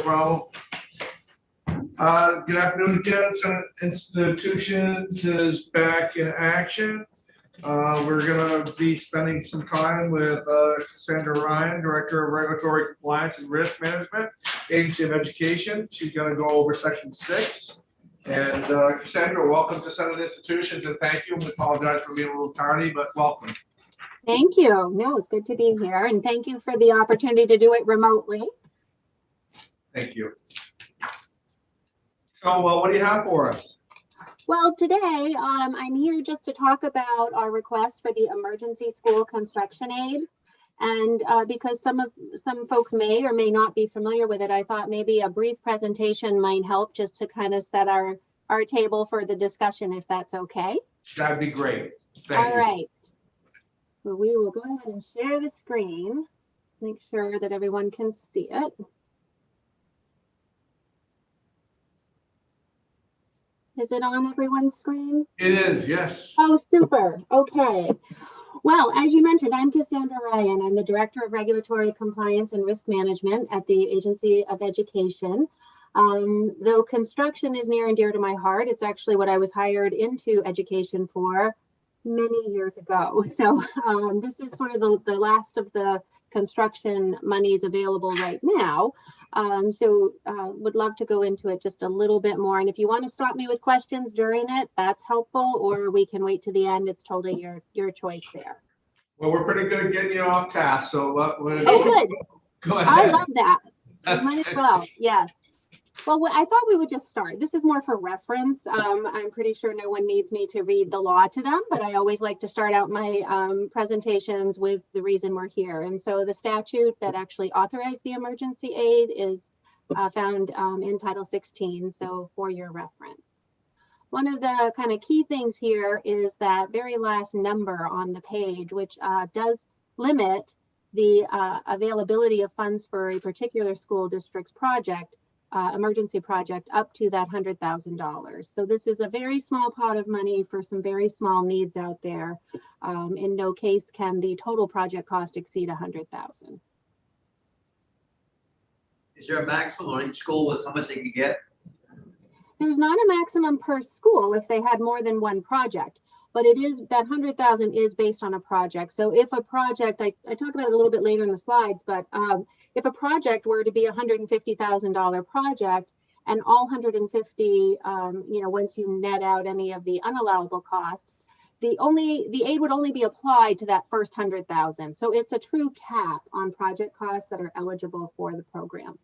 problem. Good afternoon again. Senate Institutions is back in action. We're going to be spending some time with Cassandra Ryan, Director of Regulatory Compliance and Risk Management, Agency of Education. She's going to go over Section 6. And Cassandra, welcome to Senate Institutions, and thank you. We apologize for being a little tardy, but welcome. Thank you. No, it's good to be here, and thank you for the opportunity to do it remotely. Thank you. So, what do you have for us? Well, today I'm here just to talk about our request for the emergency school construction aid. And because some folks may or may not be familiar with it, I thought maybe a brief presentation might help just to kind of set our table for the discussion, if that's okay. That'd be great. Thank you. All right. So we will go ahead and share the screen, make sure that everyone can see it. Is it on everyone's screen? It is, yes. Oh, super. Okay. Well, as you mentioned, I'm Cassandra Ryan. I'm the Director of Regulatory Compliance and Risk Management at the Agency of Education. Though construction is near and dear to my heart, it's actually what I was hired into education for many years ago. So this is sort of the last of the construction monies available right now. Would love to go into it just a little bit more. And if you want to stop me with questions during it, that's helpful, or we can wait to the end. It's totally your choice there. Well, we're pretty good at getting you off task, so oh, good. Go ahead. I love that. Might as well. Yes. Well, I thought we would just start. This is more for reference. I'm pretty sure no one needs me to read the law to them, but I always like to start out my presentations with the reason we're here. And so the statute that actually authorized the emergency aid is found in Title 16, so for your reference. One of the kind of key things here is that very last number on the page, which does limit the availability of funds for a particular school district's project, emergency project, up to that $100,000. So this is a very small pot of money for some very small needs out there. In no case can the total project cost exceed $100,000. Is there a maximum on each school with how much they can get? There's not a maximum per school if they had more than one project, but it is that 100,000 is based on a project. So if a project, I talk about it a little bit later in the slides, but if a project were to be a $150,000 project and all 150, once you net out any of the unallowable costs, the aid would only be applied to that first 100,000. So it's a true cap on project costs that are eligible for the program.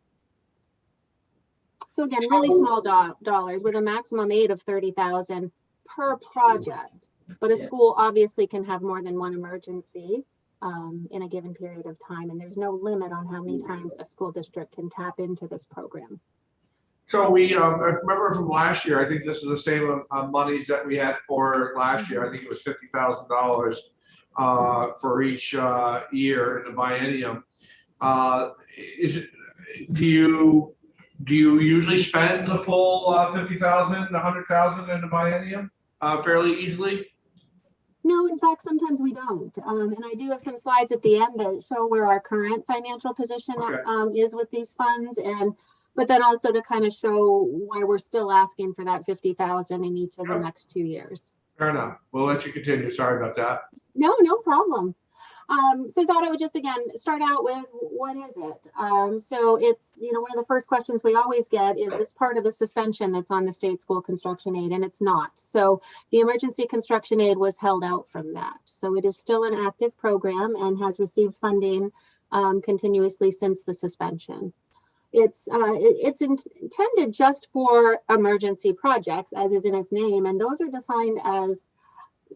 So again, really small dollars with a maximum aid of 30,000 per project. But a school obviously can have more than one emergency in a given period of time, and there's no limit on how many times a school district can tap into this program. So we remember from last year, I think this is the same monies that we had for last year. I think it was $50,000 for each year in the biennium. Do you usually spend the full 50,000, 100,000 in the biennium fairly easily? No, in fact, sometimes we don't. And I do have some slides at the end that show where our current financial position is with these funds, but then also to kind of show why we're still asking for that 50,000 in each of the next 2 years. Fair enough. We'll let you continue. Sorry about that. No problem. So I thought I would just, again, start out with what is it? So it's, one of the first questions we always get is this part of the suspension that's on the state school construction aid, and it's not. So the emergency construction aid was held out from that. So it is still an active program and has received funding continuously since the suspension. It's intended just for emergency projects, as is in its name, and those are defined as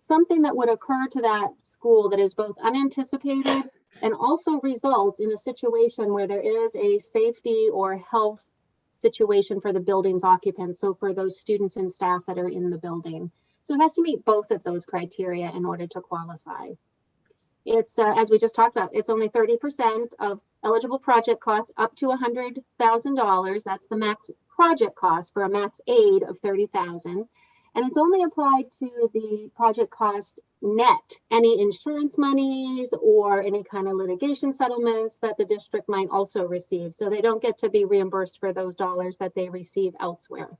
something that would occur to that school that is both unanticipated and also results in a situation where there is a safety or health situation for the building's occupants, so for those students and staff that are in the building. So it has to meet both of those criteria in order to qualify. It's, as we just talked about, it's only 30% of eligible project costs up to $100,000. That's the max project cost for a max aid of $30,000. And it's only applied to the project cost net any insurance monies or any kind of litigation settlements that the district might also receive. So they don't get to be reimbursed for those dollars that they receive elsewhere.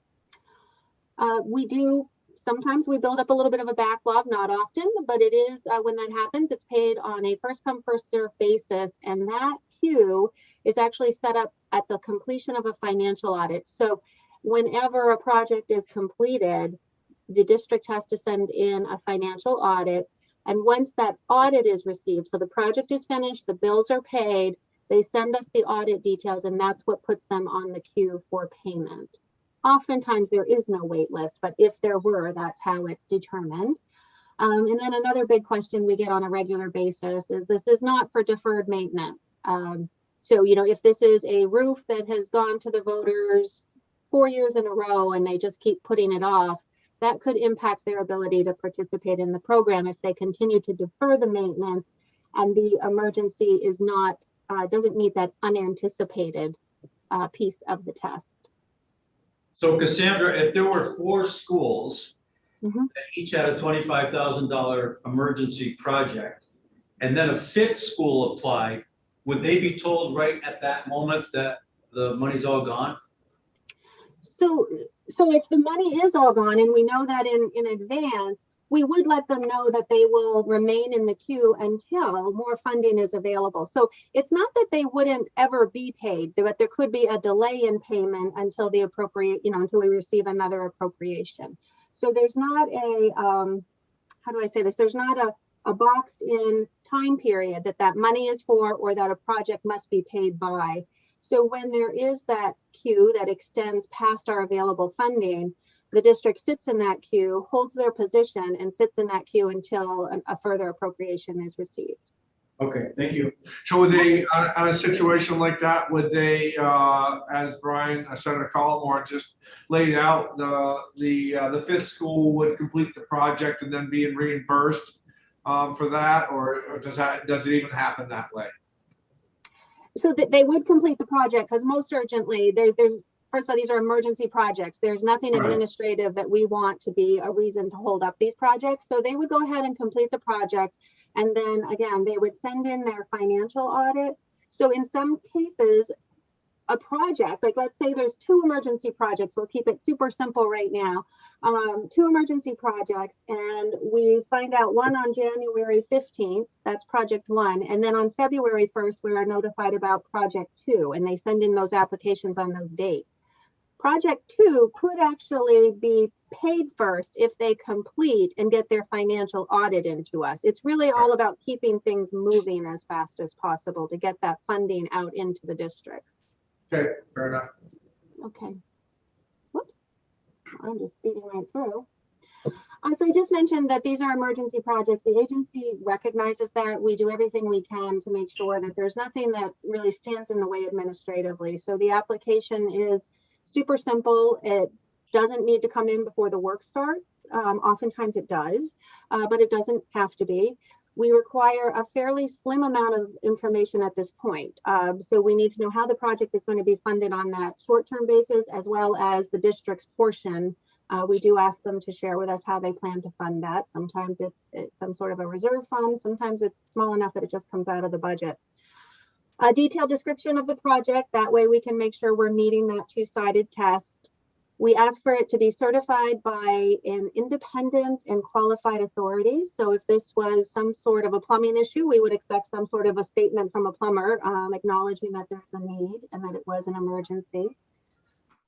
Sometimes we build up a little bit of a backlog, not often, but it is when that happens, it's paid on a first come, first served basis. And that queue is actually set up at the completion of a financial audit. So whenever a project is completed, the district has to send in a financial audit. And once that audit is received, so the project is finished, the bills are paid, they send us the audit details, and that's what puts them on the queue for payment. Oftentimes there is no wait list, but if there were, that's how it's determined. And then another big question we get on a regular basis is this is not for deferred maintenance. So, you know, if this is a roof that has gone to the voters 4 years in a row and they just keep putting it off, that could impact their ability to participate in the program if they continue to defer the maintenance and the emergency is not, doesn't meet that unanticipated piece of the test. So Cassandra, if there were 4 schools Mhm. that each had a $25,000 emergency project, and then a 5th school applied, would they be told right at that moment that the money's all gone? So if the money is all gone and we know that in advance, we would let them know that they will remain in the queue until more funding is available. So it's not that they wouldn't ever be paid, but there could be a delay in payment until the until we receive another appropriation. So there's not a, how do I say this? There's not a box in time period that money is for or that a project must be paid by. So when there is that queue that extends past our available funding, the district sits in that queue, holds their position, and sits in that queue until a further appropriation is received. Okay, thank you. So would they, on a situation like that, would they, as Brian, Senator Collmore just laid out, the 5th school would complete the project and then be reimbursed for that, or does it even happen that way? So that they would complete the project because most urgently, there's first of all, these are emergency projects. There's nothing Right. administrative that we want to be a reason to hold up these projects. So they would go ahead and complete the project. And then again, they would send in their financial audit. So in some cases, a project, like let's say there's 2 emergency projects, we'll keep it super simple right now. 2 emergency projects, and we find out one on January 15th, that's project 1. And then on February 1st, we are notified about project 2, and they send in those applications on those dates. Project 2 could actually be paid first if they complete and get their financial audit into us. It's really all about keeping things moving as fast as possible to get that funding out into the districts. Okay, fair enough. Okay. Whoops. I'm just speeding right through. So I just mentioned that these are emergency projects. The agency recognizes that. We do everything we can to make sure that there's nothing that really stands in the way administratively. So the application is super simple. It doesn't need to come in before the work starts. Oftentimes it does, but it doesn't have to be. We require a fairly slim amount of information at this point. So we need to know how the project is going to be funded on that short-term basis, as well as the district's portion. We do ask them to share with us how they plan to fund that. Sometimes it's some sort of a reserve fund. Sometimes it's small enough that it just comes out of the budget. A detailed description of the project. That way we can make sure we're meeting that 2-sided test. We ask for it to be certified by an independent and qualified authority. So if this was some sort of a plumbing issue, we would expect some sort of a statement from a plumber acknowledging that there's a need and that it was an emergency.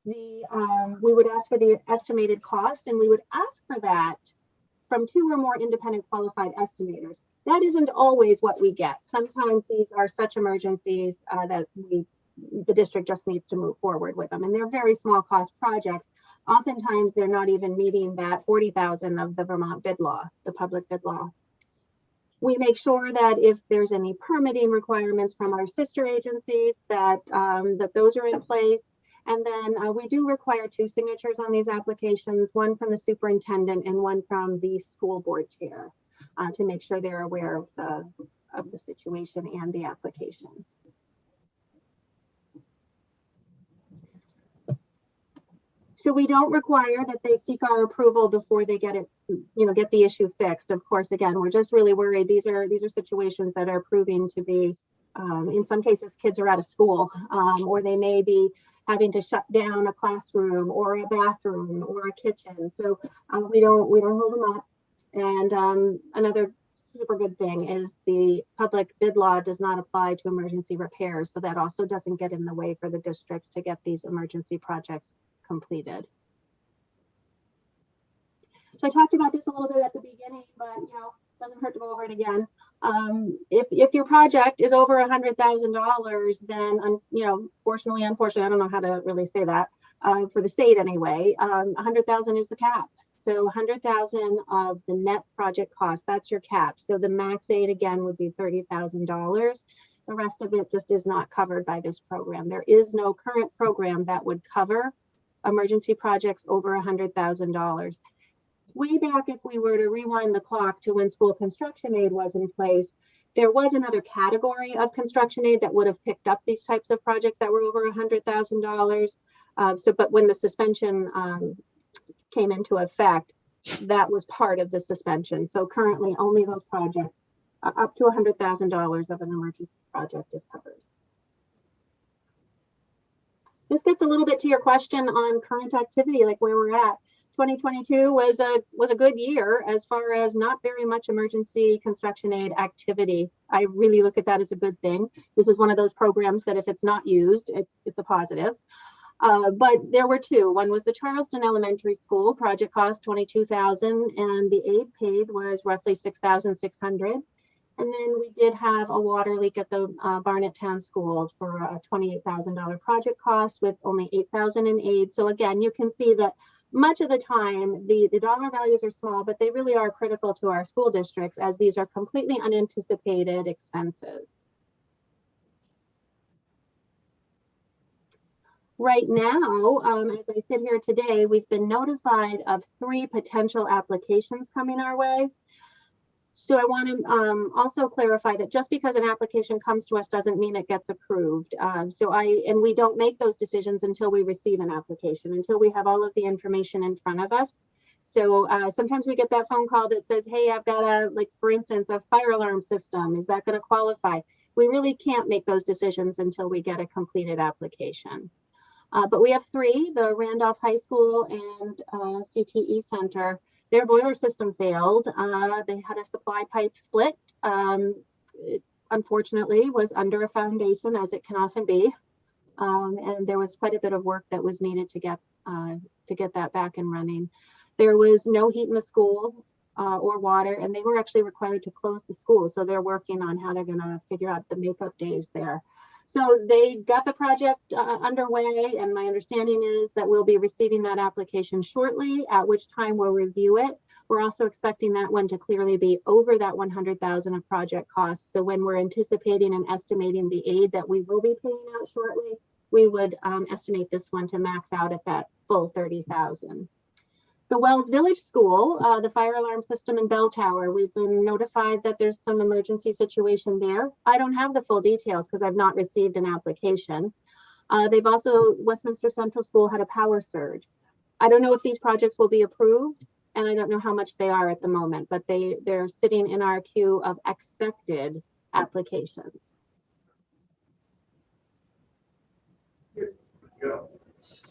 We would ask for the estimated cost, and we would ask for that from 2 or more independent qualified estimators. That isn't always what we get. Sometimes these are such emergencies that the district just needs to move forward with them. And they're very small cost projects. Oftentimes they're not even meeting that 40,000 of the Vermont bid law, the public bid law. We make sure that if there's any permitting requirements from our sister agencies, that those are in place. And then we do require 2 signatures on these applications, one from the superintendent and one from the school board chair, to make sure they're aware of the situation and the application. So we don't require that they seek our approval before they get it, get the issue fixed. Of course, again, we're just really worried. These are situations that are proving to be, in some cases, kids are out of school, or they may be having to shut down a classroom or a bathroom or a kitchen. So we don't hold them up. And another super good thing is the public bid law does not apply to emergency repairs. So that also doesn't get in the way for the districts to get these emergency projects completed. So I talked about this a little bit at the beginning, but doesn't hurt to go over it again. If your project is over $100,000, then fortunately, unfortunately, I don't know how to really say that for the state anyway. 100,000 is the cap. So 100,000 of the net project cost, that's your cap. So the max aid again would be $30,000. The rest of it just is not covered by this program. There is no current program that would cover emergency projects over $100,000. Way back, if we were to rewind the clock to when school construction aid was in place, there was another category of construction aid that would have picked up these types of projects that were over $100,000. But when the suspension came into effect, that was part of the suspension. So currently, only those projects up to $100,000 of an emergency project is covered. This gets a little bit to your question on current activity, like where we're at. 2022 was a good year as far as not very much emergency construction aid activity. I really look at that as a good thing. This is one of those programs that if it's not used, it's a positive. But there were two. One was the Charleston Elementary School, project cost $22,000, and the aid paid was roughly $6,600. And then we did have a water leak at the Barnett Town School for a $28,000 project cost with only $8,000 in aid. So again, you can see that much of the time, the dollar values are small, but they really are critical to our school districts as these are completely unanticipated expenses. Right now, as I sit here today, we've been notified of 3 potential applications coming our way. So I want to also clarify that just because an application comes to us doesn't mean it gets approved. And we don't make those decisions until we receive an application, until we have all of the information in front of us. So sometimes we get that phone call that says, hey, I've got for instance, a fire alarm system. Is that going to qualify? We really can't make those decisions until we get a completed application. But we have 3, the Randolph High School and CTE Center. Their boiler system failed. They had a supply pipe split. It unfortunately was under a foundation, as it can often be. And there was quite a bit of work that was needed to get that back and running. There was no heat in the school or water, and they were actually required to close the school. So they're working on how they're going to figure out the makeup days there. So they got the project underway, and my understanding is that we'll be receiving that application shortly, at which time we'll review it. We're also expecting that one to clearly be over that $100,000 of project costs. So when we're anticipating and estimating the aid that we will be paying out shortly, we would estimate this one to max out at that full $30,000. The Wells Village School, the fire alarm system in Bell Tower, we've been notified that there's some emergency situation there. I don't have the full details because I've not received an application. Westminster Central School had a power surge. I don't know if these projects will be approved, and I don't know how much they are at the moment, but they're sitting in our queue of expected applications. Yeah.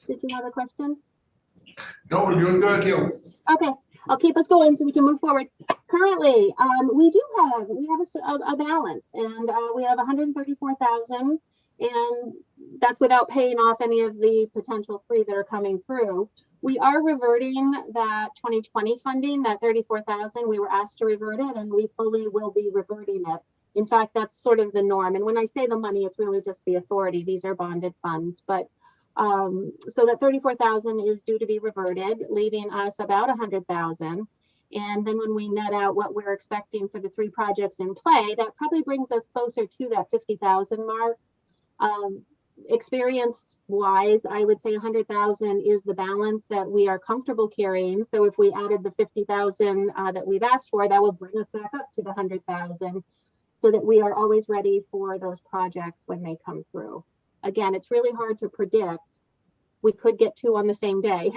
Did you have a question? No, we're doing good. Okay, I'll keep us going so we can move forward. Currently, we have a balance, and we have 134,000, and that's without paying off any of the potential free that are coming through. We are reverting that 2020 funding, that 34,000. We were asked to revert it, and we fully will be reverting it. In fact, that's sort of the norm. And when I say the money, it's really just the authority. These are bonded funds, but so that 34,000 is due to be reverted, leaving us about 100,000. And then when we net out what we're expecting for the 3 projects in play, that probably brings us closer to that 50,000 mark. Experience wise, I would say 100,000 is the balance that we are comfortable carrying. So if we added the 50,000 that we've asked for, that will bring us back up to the 100,000 so that we are always ready for those projects when they come through. Again, it's really hard to predict we could get two on the same day,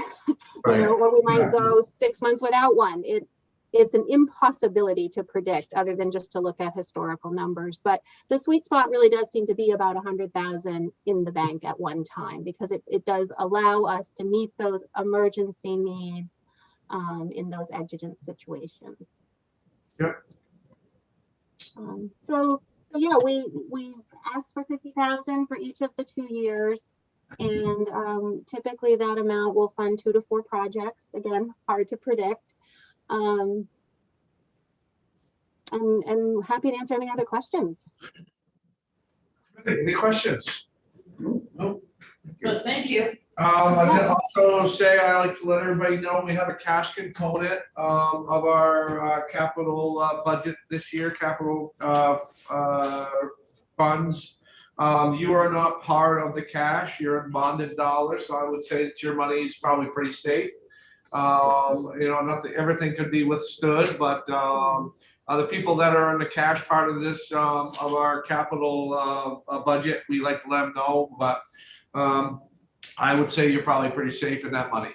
Right. or we might Yeah. go 6 months without one. It's an impossibility to predict other than just to look at historical numbers. But the sweet spot really does seem to be about 100,000 in the bank at one time, because it does allow us to meet those emergency needs in those exigent situations. Yep. So yeah, we asked for 50,000 for each of the 2 years. And typically that amount will fund 2 to 4 projects. Again, hard to predict. And happy to answer any other questions. Any questions? So thank you. I just also say, I like to let everybody know we have a cash component of our capital budget this year, capital funds. You are not part of the cash, you're in bonded dollars, so I would say that your money is probably pretty safe. Nothing, everything could be withstood, but the people that are in the cash part of this, of our capital budget, we like to let them know, but I would say you're probably pretty safe in that money.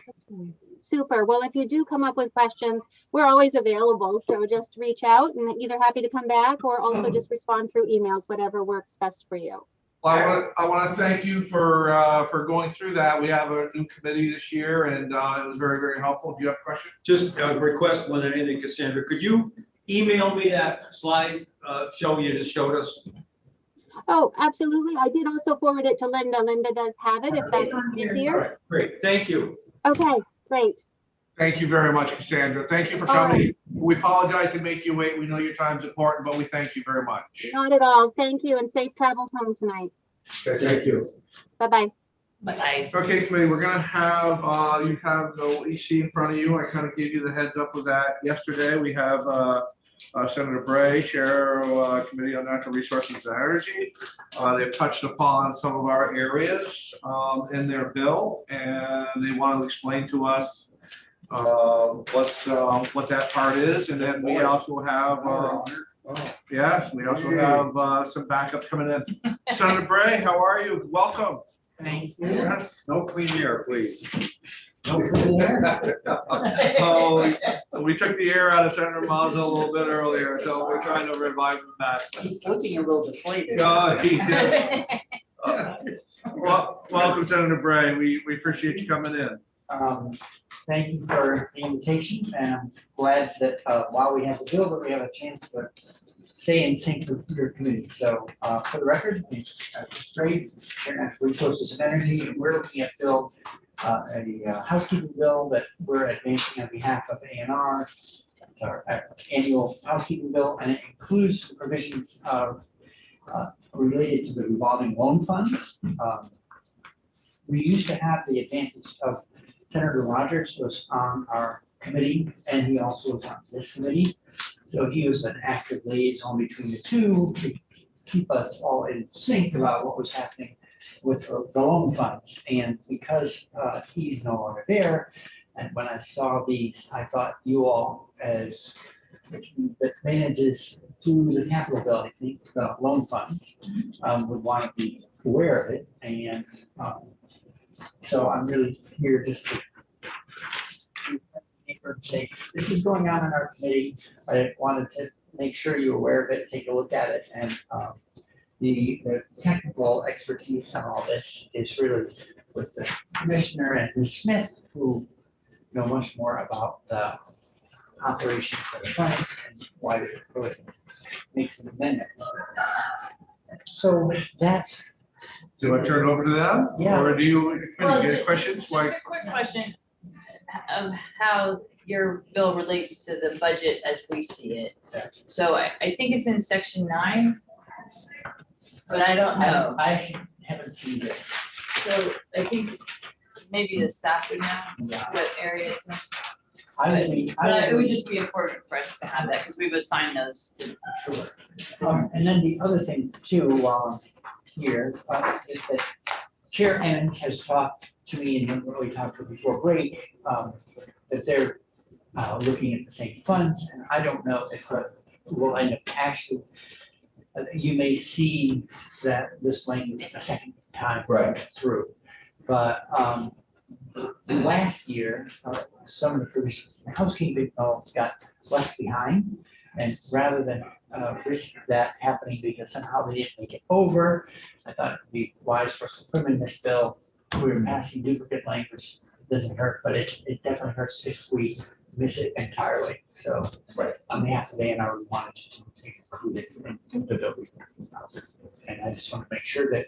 Super. Well, if you do come up with questions, we're always available. So just reach out, and either happy to come back or also just respond through emails, whatever works best for you. Well, I want to thank you for going through that. We have a new committee this year, and it was very, very helpful. Do you have a question? Just a request more than anything, Cassandra, could you email me that slide show you just showed us? Oh, absolutely. I did also forward it to Linda. Linda does have it if that's All easier. right. Great, thank you. Okay, great. Thank you very much, Cassandra. Thank you for All coming. right. We apologize to make you wait. We know your time's important, but we thank you very much. Not at all. Thank you, and safe travels home tonight. Thank you. Bye-bye. Bye. Okay, committee, we're gonna have, you have the EC in front of you. I kind of gave you the heads up with that yesterday. We have Senator Bray, Chair of Committee on Natural Resources and Energy. They've touched upon some of our areas in their bill, and they want to explain to us what that part is. And then we also have, yes, we also have some backup coming in. Senator Bray, how are you? Welcome. Thank you. Yes, no clean air, please. No clean air. Oh, we took the air out of Senator Mazza a little bit earlier, so we're trying to revive him back. He's looking a little deflated. Oh, he did. Well, welcome, Senator Bray. We appreciate you coming in. Thank you for the invitation, and I'm glad that while we have the bill, that we have a chance to stay in sync with your committee. So for the record, Bray, Chair Natural Resources and Energy, and we're looking at a housekeeping bill that we're advancing on behalf of ANR. It's our annual housekeeping bill, and it includes the provisions of related to the revolving loan funds. We used to have the advantage of Senator Rogers was on our committee, and he also was on this committee. So he was an active liaison between the two to keep us all in sync about what was happening with the loan funds. And because he's no longer there, and when I saw these, I thought you all, as the committee that manages through the capital bill, I think the loan funds, would want to be aware of it. And so I'm really here just to say, this is going on in our committee. I wanted to make sure you're aware of it, take a look at it, and the technical expertise on all this is really with the commissioner and Ms. Smith, who know much more about the operation of the funds and why we really make some amendments. So that's. Do you want to turn it over to them? Yeah. Or do you, Well, any ju- questions? Why? Just a quick question of how your bill relates to the budget as we see it. Yeah. So I think it's in section 9, but I don't know. I haven't seen it. So I think maybe the staff would know Yeah. what area it's in. I It would just be important for us to have that because we've assigned those to. Sure. And then the other thing too, while I'm here, is that Chair Emmons has talked to me, and when we talked to before break, that they're looking at the same funds, and I don't know if we'll end up actually, you may see that this language a second time Right. through. But last year, some of the provisions in housekeeping got left behind. And rather than risk that happening because somehow they didn't make it over, I thought it'd be wise for us to put them in this bill. We were passing duplicate language. It doesn't hurt, but it definitely hurts if we miss it entirely. So on behalf of A&R, we wanted to include it in the bill. And I just want to make sure that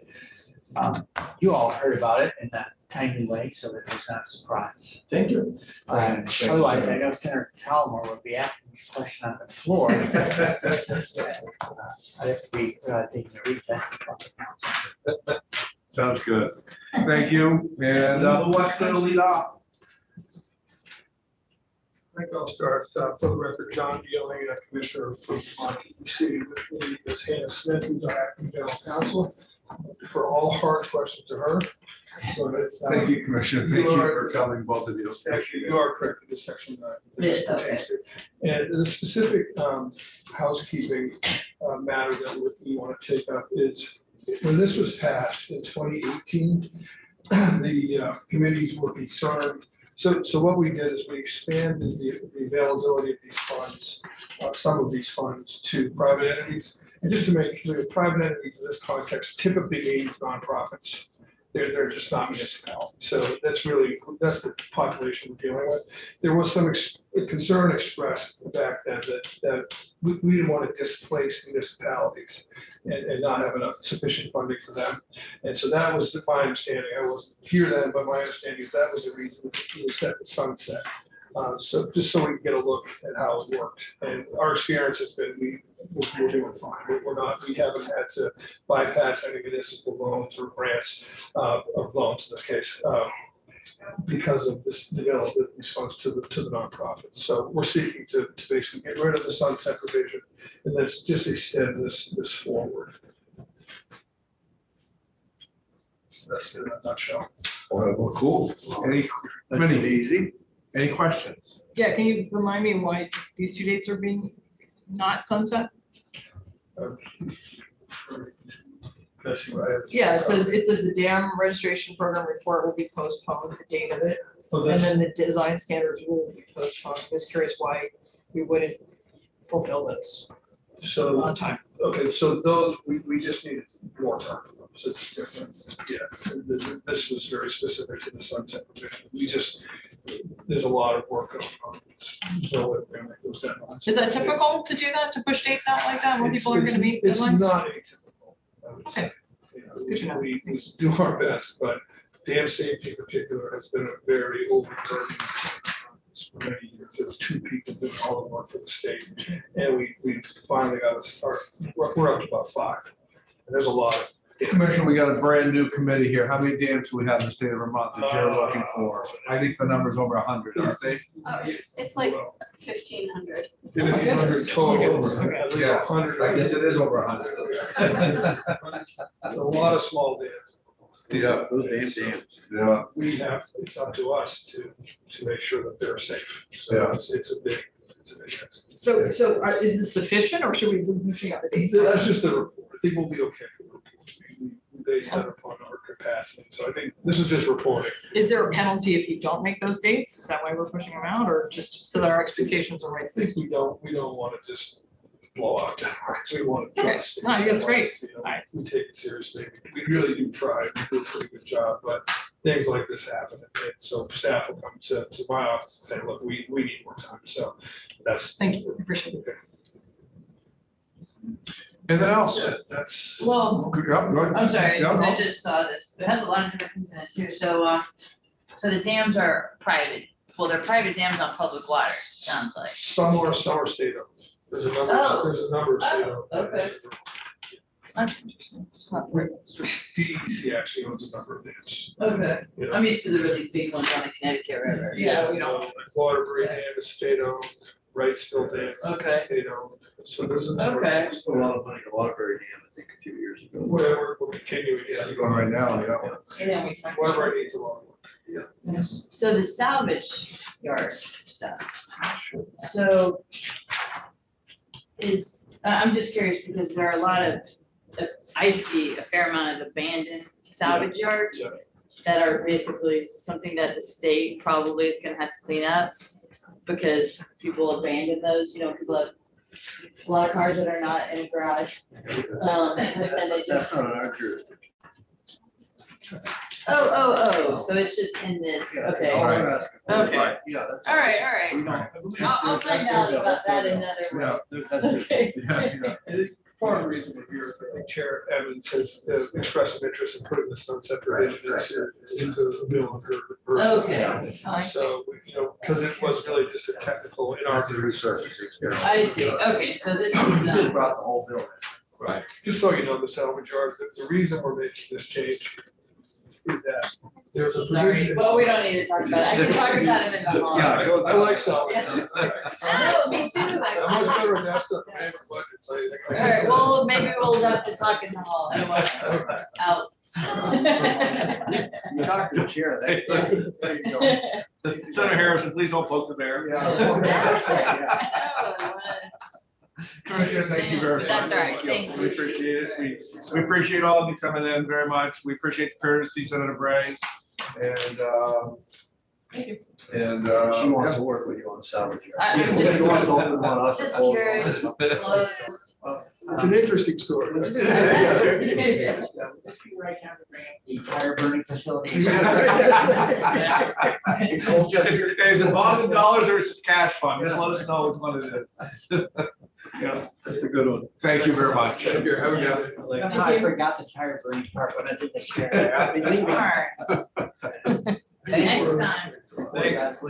you all heard about it in a timely way so that there's not a surprise. Thank you. Otherwise, I know Senator Calmore would be asking me a question on the floor. I'd have to be taking a recess from the council. Sounds good. Thank you. And who wants to lead off? I think I'll start, for the record, John Dealing, Commissioner for RTC, with me is Hannah Smith, who's our acting general counsel, for all hard questions to her. So that, Thank you, Commissioner. Thank you for coming, both of you. Actually, you are correct in this section. Yeah, okay. And the specific housekeeping matter that we want to take up is, when this was passed in 2018, the committees were concerned. So what we did is we expanded the availability of these funds, some of these funds, to private entities. And just to make clear, private entities in this context typically means nonprofits. They're just not municipalities. So that's the population we're dealing with. There was some concern expressed back then that we didn't want to displace municipalities and not have enough sufficient funding for them. And so that was my understanding. I wasn't here then, but my understanding is that was the reason that we set the sunset. So just so we can get a look at how it worked. And our experience has been we're doing fine. We haven't had to bypass any municipal loans or grants, or loans in this case, because of this development of these funds to the nonprofits. So we're seeking to basically get rid of the sunset provision and then just extend this forward. So that's it in a nutshell. Well, cool. Any questions? Yeah, can you remind me why these two dates are being not sunset? Let's see what I have. Yeah, it says the dam registration program report will be postponed, the date of it, Oh, and that's- then the design standards will be postponed. I was curious why we wouldn't fulfill this So, on time. okay, so those, we just needed more time. So it's different. Yeah, this was very specific to the sunset provision. There's a lot of work going on. So we're gonna make those deadlines. Is that typical to do that, to push dates out like that when people are gonna meet It's deadlines? not atypical, I would say. Okay. You know, Good to know. We Thanks. do our best, but dam safety in particular has been a very overburdening for many years. There was 2 people doing all the work for the state. And we finally got to start, we're up to about 5. And there's a lot of. Commissioner, we got a brand new committee here. How many dams do we have in the state of Vermont that you're looking for? I think the number's over 100, aren't they? Oh, it's like 1,500. 1,500 total. Okay. I believe Yeah, 100. I guess it is over 100. It's a lot of small dams. Yeah, those damn dams. Yeah. It's up to us to make sure that they're safe. Yeah. So it's a big exercise. So is this sufficient, or should we be pushing out the dates? That's just the report. I think we'll be okay. We base that upon our capacity. So I think this is just reporting. Is there a penalty if you don't make those dates? Is that why we're pushing them out, or just so that our expectations are right? I think we don't want to just blow out deadlines. We want to Okay. trust. No, I think that's great. You know, Alright. We take it seriously. We really do try. We do a pretty good job, but things like this happen. And so staff will come to my office and say, look, we need more time. So that's. Thank you, appreciate it. Okay. Anything else? That's. Well, Go ahead. I'm sorry, Yeah, because I no. just saw this. It has a lot of different things in it too. So the dams are private. Well, they're private dams on public water, sounds like. Some are state owned. There's a number, Oh. there's a number of state owned. okay. That's interesting. It's not three. DEC actually owns a number of dams. Okay. You know. I'm used to the really big ones on the Connecticut River. Yeah, we don't. Waterbury Dam is state owned, Wrightsville Dam Okay. is state owned. So there's a number. Okay. A lot of money to Waterbury Dam, I think, a few years ago. Whatever, we're continuing. It's going right now, yeah. Yeah, we Whatever needs a lot of work. So the salvage yard stuff. So I'm just curious because there are a lot of, I see a fair amount of abandoned salvage yards. Yeah. that are basically something that the state probably is gonna have to clean up because people abandon those, people have a lot of cars that are not in a garage. And they That's just, not our jurisdiction. so it's just in this, Yeah, that's okay. all All we're asking for. Okay. Right, yeah, that's. right, all right. I'll find out about that another way. That's good. Okay. And it's part of the reason we're here, I think Chair Evans has expressed some interest in putting the sunset provision into the bill of her. Okay. So, because it was really just a technical in our view. I see, okay, so this is, Brought the whole bill. Right. Just so you know, the salvage yard, the reason we're making this change is that there's a sorry, provision. well, we don't need to talk about it. I can talk about him in the hall. Yeah, I like salvage. Oh, me too, I'm much actually. better at that stuff than I am at budget, so I think. All right, well, maybe we'll have to talk in the hall. I don't want out. You talked to the chair, there you go. Senator Harrison, please don't poke the bear. Yeah. Commissioner, thank you very much. That's all right, thank you. We appreciate it. We appreciate all of you coming in very much. We appreciate the courtesy, Senator Bray. And, She wants to work with you on salvage. I'm yard. just- She wants to open one up. Just curious. It's an interesting story. Right down to bring the tire burning facility. Is it bonds and dollars or is it cash fund? Just let us know which one it is. Yeah, that's a good one. Thank you very much. Thank you. Have a good day. Somehow I forgot the tire burning part when I was in the chair. I've been thinking. All right, Thank next you. time. Thanks.